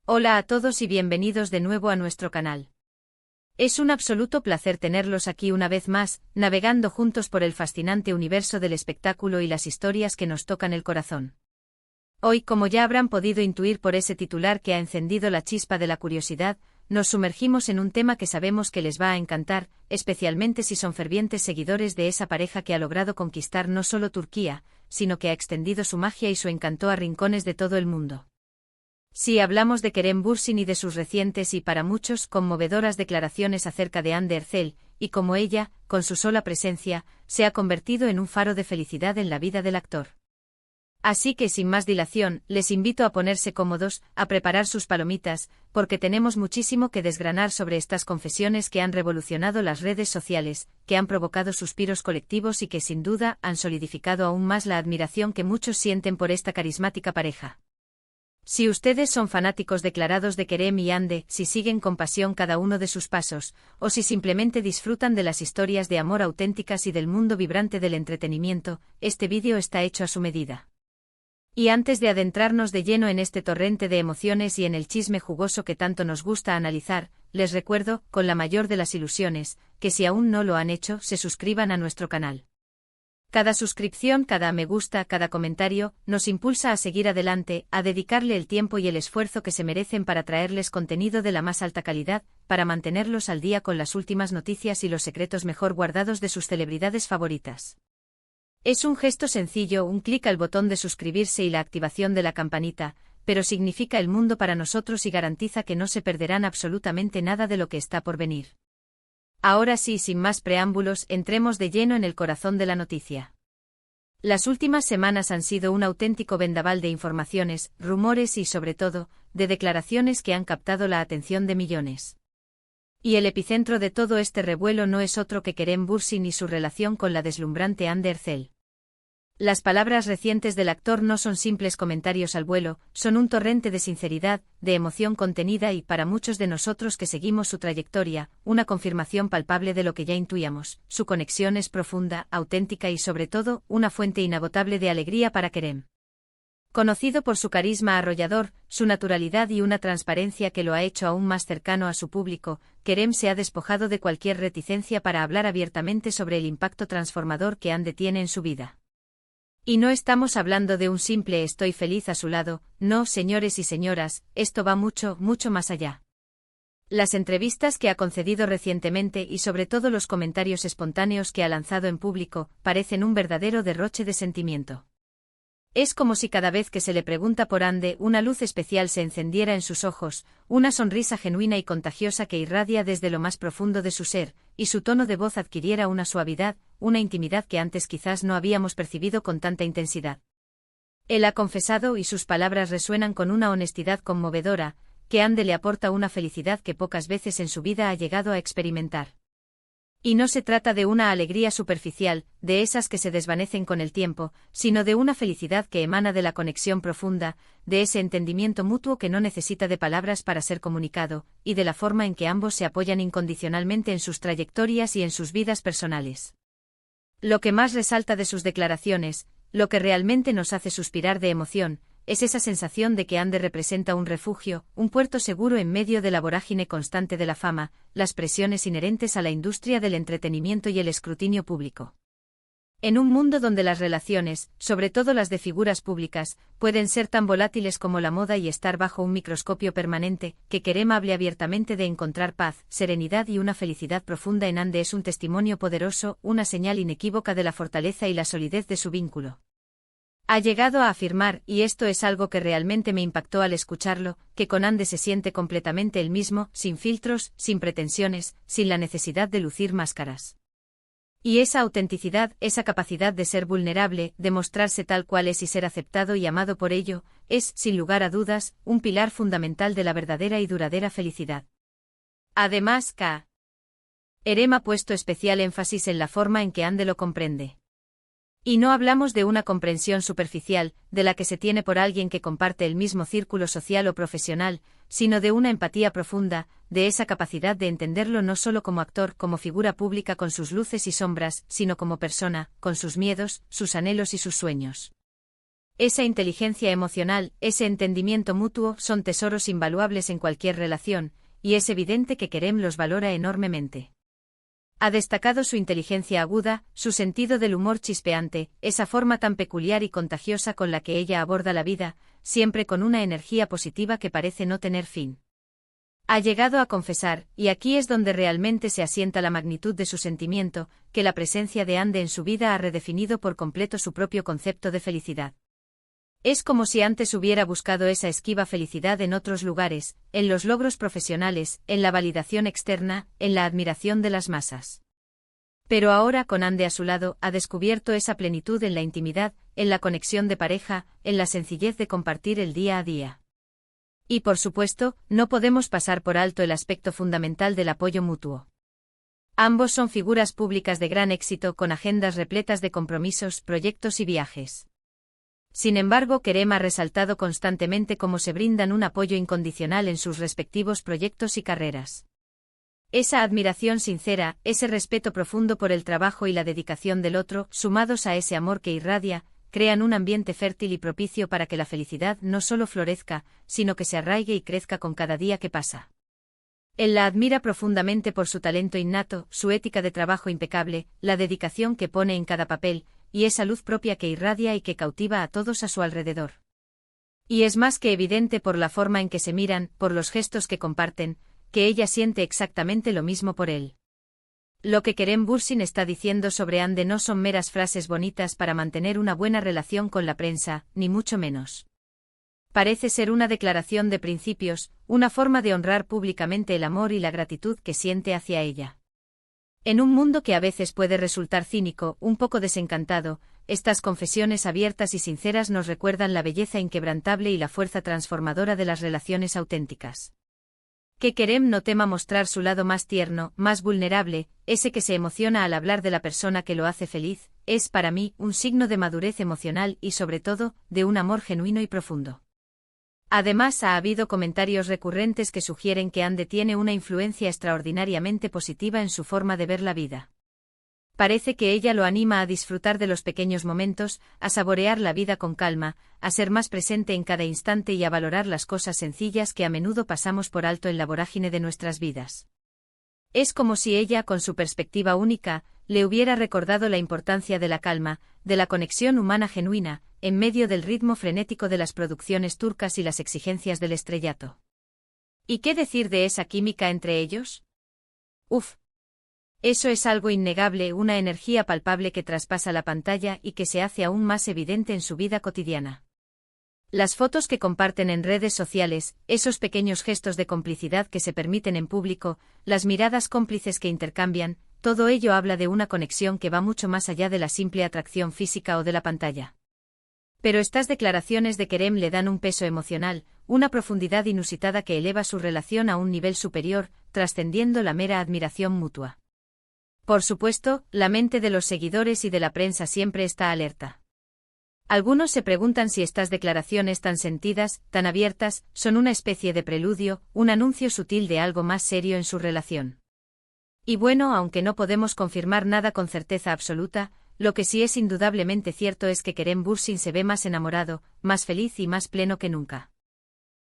Hola a todos y bienvenidos de nuevo a nuestro canal. Es un absoluto placer tenerlos aquí una vez más, navegando juntos por el fascinante universo del espectáculo y las historias que nos tocan el corazón. Hoy, como ya habrán podido intuir por ese titular que ha encendido la chispa de la curiosidad, nos sumergimos en un tema que sabemos que les va a encantar, especialmente si son fervientes seguidores de esa pareja que ha logrado conquistar no solo Turquía, sino que ha extendido su magia y su encanto a rincones de todo el mundo. Sí, hablamos de Kerem Bürsin y de sus recientes y para muchos conmovedoras declaraciones acerca de Hande Erçel, y cómo ella, con su sola presencia, se ha convertido en un faro de felicidad en la vida del actor. Así que sin más dilación, les invito a ponerse cómodos, a preparar sus palomitas, porque tenemos muchísimo que desgranar sobre estas confesiones que han revolucionado las redes sociales, que han provocado suspiros colectivos y que sin duda han solidificado aún más la admiración que muchos sienten por esta carismática pareja. Si ustedes son fanáticos declarados de Kerem y Hande, si siguen con pasión cada uno de sus pasos, o si simplemente disfrutan de las historias de amor auténticas y del mundo vibrante del entretenimiento, este vídeo está hecho a su medida. Y antes de adentrarnos de lleno en este torrente de emociones y en el chisme jugoso que tanto nos gusta analizar, les recuerdo, con la mayor de las ilusiones, que si aún no lo han hecho, se suscriban a nuestro canal. Cada suscripción, cada me gusta, cada comentario, nos impulsa a seguir adelante, a dedicarle el tiempo y el esfuerzo que se merecen para traerles contenido de la más alta calidad, para mantenerlos al día con las últimas noticias y los secretos mejor guardados de sus celebridades favoritas. Es un gesto sencillo, un clic al botón de suscribirse y la activación de la campanita, pero significa el mundo para nosotros y garantiza que no se perderán absolutamente nada de lo que está por venir. Ahora sí, sin más preámbulos, entremos de lleno en el corazón de la noticia. Las últimas semanas han sido un auténtico vendaval de informaciones, rumores y, sobre todo, de declaraciones que han captado la atención de millones. Y el epicentro de todo este revuelo no es otro que Kerem Bürsin y su relación con la deslumbrante Hande Erçel. Las palabras recientes del actor no son simples comentarios al vuelo, son un torrente de sinceridad, de emoción contenida y, para muchos de nosotros que seguimos su trayectoria, una confirmación palpable de lo que ya intuíamos: su conexión es profunda, auténtica y, sobre todo, una fuente inagotable de alegría para Kerem. Conocido por su carisma arrollador, su naturalidad y una transparencia que lo ha hecho aún más cercano a su público, Kerem se ha despojado de cualquier reticencia para hablar abiertamente sobre el impacto transformador que Hande tiene en su vida. Y no estamos hablando de un simple estoy feliz a su lado, no, señores y señoras, esto va mucho, mucho más allá. Las entrevistas que ha concedido recientemente y sobre todo los comentarios espontáneos que ha lanzado en público, parecen un verdadero derroche de sentimiento. Es como si cada vez que se le pregunta por Hande, una luz especial se encendiera en sus ojos, una sonrisa genuina y contagiosa que irradia desde lo más profundo de su ser, y su tono de voz adquiriera una suavidad, una intimidad que antes quizás no habíamos percibido con tanta intensidad. Él ha confesado y sus palabras resuenan con una honestidad conmovedora, que Hande le aporta una felicidad que pocas veces en su vida ha llegado a experimentar. Y no se trata de una alegría superficial, de esas que se desvanecen con el tiempo, sino de una felicidad que emana de la conexión profunda, de ese entendimiento mutuo que no necesita de palabras para ser comunicado, y de la forma en que ambos se apoyan incondicionalmente en sus trayectorias y en sus vidas personales. Lo que más resalta de sus declaraciones, lo que realmente nos hace suspirar de emoción, es esa sensación de que Hande representa un refugio, un puerto seguro en medio de la vorágine constante de la fama, las presiones inherentes a la industria del entretenimiento y el escrutinio público. En un mundo donde las relaciones, sobre todo las de figuras públicas, pueden ser tan volátiles como la moda y estar bajo un microscopio permanente, que Kerem hable abiertamente de encontrar paz, serenidad y una felicidad profunda en Hande es un testimonio poderoso, una señal inequívoca de la fortaleza y la solidez de su vínculo. Ha llegado a afirmar, y esto es algo que realmente me impactó al escucharlo, que con Hande se siente completamente el mismo, sin filtros, sin pretensiones, sin la necesidad de lucir máscaras. Y esa autenticidad, esa capacidad de ser vulnerable, de mostrarse tal cual es y ser aceptado y amado por ello, es, sin lugar a dudas, un pilar fundamental de la verdadera y duradera felicidad. Además, Kerem ha puesto especial énfasis en la forma en que Hande lo comprende. Y no hablamos de una comprensión superficial, de la que se tiene por alguien que comparte el mismo círculo social o profesional, sino de una empatía profunda, de esa capacidad de entenderlo no solo como actor, como figura pública con sus luces y sombras, sino como persona, con sus miedos, sus anhelos y sus sueños. Esa inteligencia emocional, ese entendimiento mutuo son tesoros invaluables en cualquier relación, y es evidente que Kerem los valora enormemente. Ha destacado su inteligencia aguda, su sentido del humor chispeante, esa forma tan peculiar y contagiosa con la que ella aborda la vida, siempre con una energía positiva que parece no tener fin. Ha llegado a confesar, y aquí es donde realmente se asienta la magnitud de su sentimiento, que la presencia de Ande en su vida ha redefinido por completo su propio concepto de felicidad. Es como si antes hubiera buscado esa esquiva felicidad en otros lugares, en los logros profesionales, en la validación externa, en la admiración de las masas. Pero ahora, con Ande a su lado, ha descubierto esa plenitud en la intimidad, en la conexión de pareja, en la sencillez de compartir el día a día. Y por supuesto, no podemos pasar por alto el aspecto fundamental del apoyo mutuo. Ambos son figuras públicas de gran éxito con agendas repletas de compromisos, proyectos y viajes. Sin embargo, Kerem ha resaltado constantemente cómo se brindan un apoyo incondicional en sus respectivos proyectos y carreras. Esa admiración sincera, ese respeto profundo por el trabajo y la dedicación del otro, sumados a ese amor que irradia, crean un ambiente fértil y propicio para que la felicidad no solo florezca, sino que se arraigue y crezca con cada día que pasa. Él la admira profundamente por su talento innato, su ética de trabajo impecable, la dedicación que pone en cada papel, y esa luz propia que irradia y que cautiva a todos a su alrededor. Y es más que evidente por la forma en que se miran, por los gestos que comparten, que ella siente exactamente lo mismo por él. Lo que Kerem Bürsin está diciendo sobre Ande no son meras frases bonitas para mantener una buena relación con la prensa, ni mucho menos. Parece ser una declaración de principios, una forma de honrar públicamente el amor y la gratitud que siente hacia ella. En un mundo que a veces puede resultar cínico, un poco desencantado, estas confesiones abiertas y sinceras nos recuerdan la belleza inquebrantable y la fuerza transformadora de las relaciones auténticas. Que Kerem no tema mostrar su lado más tierno, más vulnerable, ese que se emociona al hablar de la persona que lo hace feliz, es para mí un signo de madurez emocional y sobre todo, de un amor genuino y profundo. Además, ha habido comentarios recurrentes que sugieren que Ande tiene una influencia extraordinariamente positiva en su forma de ver la vida. Parece que ella lo anima a disfrutar de los pequeños momentos, a saborear la vida con calma, a ser más presente en cada instante y a valorar las cosas sencillas que a menudo pasamos por alto en la vorágine de nuestras vidas. Es como si ella, con su perspectiva única, le hubiera recordado la importancia de la calma, de la conexión humana genuina, en medio del ritmo frenético de las producciones turcas y las exigencias del estrellato. ¿Y qué decir de esa química entre ellos? Uf. Eso es algo innegable, una energía palpable que traspasa la pantalla y que se hace aún más evidente en su vida cotidiana. Las fotos que comparten en redes sociales, esos pequeños gestos de complicidad que se permiten en público, las miradas cómplices que intercambian, todo ello habla de una conexión que va mucho más allá de la simple atracción física o de la pantalla. Pero estas declaraciones de Kerem le dan un peso emocional, una profundidad inusitada que eleva su relación a un nivel superior, trascendiendo la mera admiración mutua. Por supuesto, la mente de los seguidores y de la prensa siempre está alerta. Algunos se preguntan si estas declaraciones tan sentidas, tan abiertas, son una especie de preludio, un anuncio sutil de algo más serio en su relación. Y bueno, aunque no podemos confirmar nada con certeza absoluta, lo que sí es indudablemente cierto es que Kerem Bürsin se ve más enamorado, más feliz y más pleno que nunca.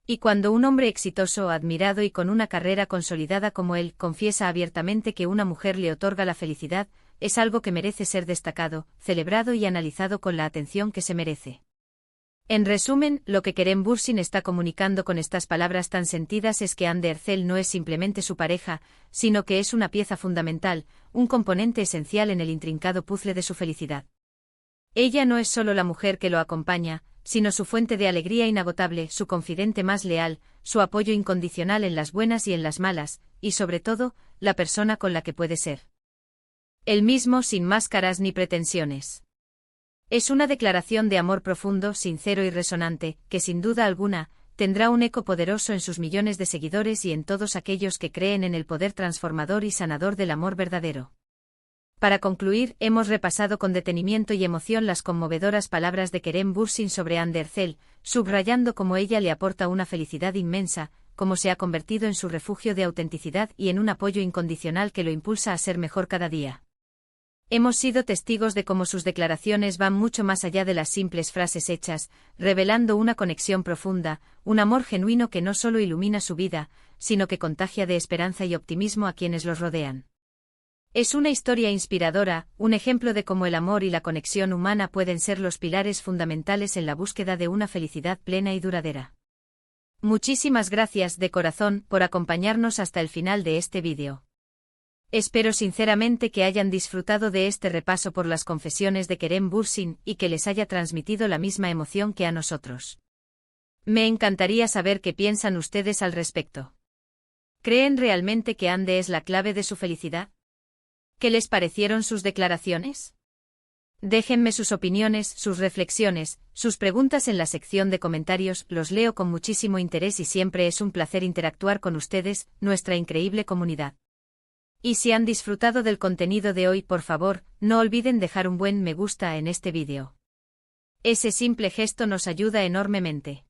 Y cuando un hombre exitoso, admirado y con una carrera consolidada como él, confiesa abiertamente que una mujer le otorga la felicidad, es algo que merece ser destacado, celebrado y analizado con la atención que se merece. En resumen, lo que Kerem Bürsin está comunicando con estas palabras tan sentidas es que Hande Erçel no es simplemente su pareja, sino que es una pieza fundamental, un componente esencial en el intrincado puzzle de su felicidad. Ella no es solo la mujer que lo acompaña, sino su fuente de alegría inagotable, su confidente más leal, su apoyo incondicional en las buenas y en las malas, y sobre todo, la persona con la que puede ser él mismo sin máscaras ni pretensiones. Es una declaración de amor profundo, sincero y resonante, que sin duda alguna, tendrá un eco poderoso en sus millones de seguidores y en todos aquellos que creen en el poder transformador y sanador del amor verdadero. Para concluir, hemos repasado con detenimiento y emoción las conmovedoras palabras de Kerem Bürsin sobre Hande Erçel, subrayando cómo ella le aporta una felicidad inmensa, cómo se ha convertido en su refugio de autenticidad y en un apoyo incondicional que lo impulsa a ser mejor cada día. Hemos sido testigos de cómo sus declaraciones van mucho más allá de las simples frases hechas, revelando una conexión profunda, un amor genuino que no solo ilumina su vida, sino que contagia de esperanza y optimismo a quienes los rodean. Es una historia inspiradora, un ejemplo de cómo el amor y la conexión humana pueden ser los pilares fundamentales en la búsqueda de una felicidad plena y duradera. Muchísimas gracias de corazón por acompañarnos hasta el final de este vídeo. Espero sinceramente que hayan disfrutado de este repaso por las confesiones de Kerem Bürsin y que les haya transmitido la misma emoción que a nosotros. Me encantaría saber qué piensan ustedes al respecto. ¿Creen realmente que Hande es la clave de su felicidad? ¿Qué les parecieron sus declaraciones? Déjenme sus opiniones, sus reflexiones, sus preguntas en la sección de comentarios, los leo con muchísimo interés y siempre es un placer interactuar con ustedes, nuestra increíble comunidad. Y si han disfrutado del contenido de hoy, por favor, no olviden dejar un buen me gusta en este vídeo. Ese simple gesto nos ayuda enormemente.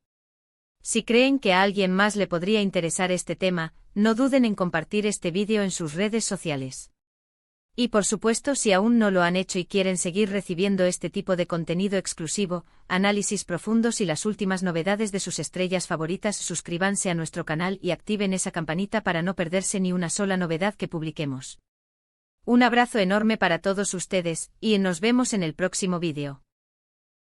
Si creen que a alguien más le podría interesar este tema, no duden en compartir este vídeo en sus redes sociales. Y por supuesto, si aún no lo han hecho y quieren seguir recibiendo este tipo de contenido exclusivo, análisis profundos y las últimas novedades de sus estrellas favoritas, suscríbanse a nuestro canal y activen esa campanita para no perderse ni una sola novedad que publiquemos. Un abrazo enorme para todos ustedes, y nos vemos en el próximo vídeo.